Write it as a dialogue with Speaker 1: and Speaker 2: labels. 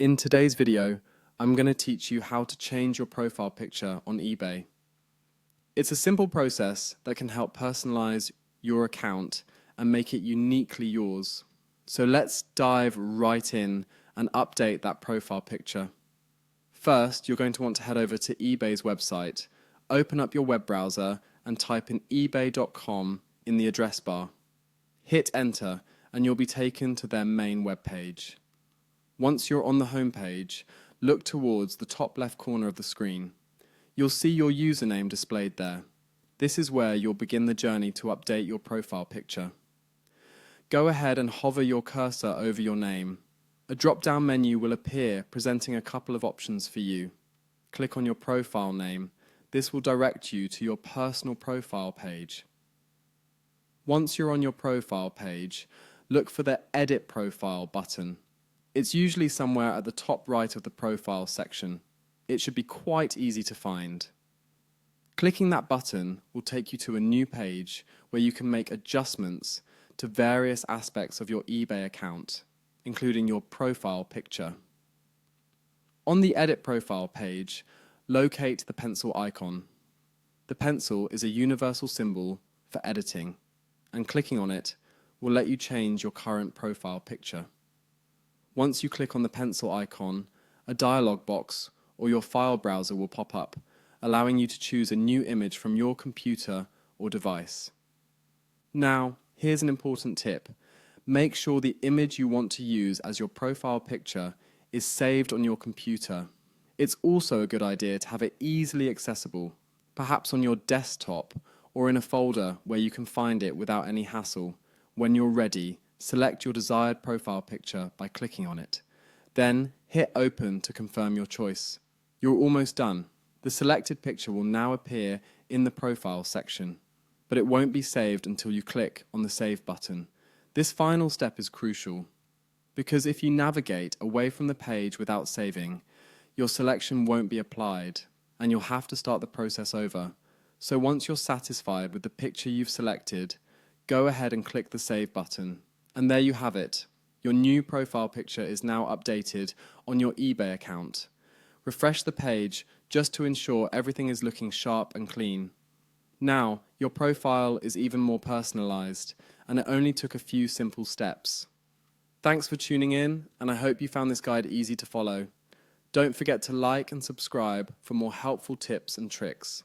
Speaker 1: In today's video, I'm going to teach you how to change your profile picture on eBay. It's a simple process that can help personalize your account and make it uniquely yours. So let's dive right in and update that profile picture. First, you're going to want to head over to eBay's website, open up your web browser and type in ebay.com in the address bar. Hit enter and you'll be taken to their main web page. Once you're on the home page, look towards the top left corner of the screen. You'll see your username displayed there. This is where you'll begin the journey to update your profile picture. Go ahead and hover your cursor over your name. A drop-down menu will appear presenting a couple of options for you. Click on your profile name. This will direct you to your personal profile page. Once you're on your profile page, look for the Edit Profile button. It's usually somewhere at the top right of the profile section. It should be quite easy to find. Clicking that button will take you to a new page where you can make adjustments to various aspects of your eBay account, including your profile picture. On the Edit Profile page, locate the pencil icon. The pencil is a universal symbol for editing, and clicking on it will let you change your current profile picture. Once you click on the pencil icon, a dialog box or your file browser will pop up, allowing you to choose a new image from your computer or device. Now, here's an important tip. Make sure the image you want to use as your profile picture is saved on your computer. It's also a good idea to have it easily accessible, perhaps on your desktop or in a folder where you can find it without any hassle. When you're ready, select your desired profile picture by clicking on it. Then hit Open to confirm your choice. You're almost done. The selected picture will now appear in the profile section, but it won't be saved until you click on the Save button. This final step is crucial, because if you navigate away from the page without saving, your selection won't be applied, and you'll have to start the process over. So once you're satisfied with the picture you've selected, go ahead and click the Save button. And there you have it. Your new profile picture is now updated on your eBay account. Refresh the page just to ensure everything is looking sharp and clean. Now, your profile is even more personalized, and it only took a few simple steps. Thanks for tuning in, and I hope you found this guide easy to follow. Don't forget to like and subscribe for more helpful tips and tricks.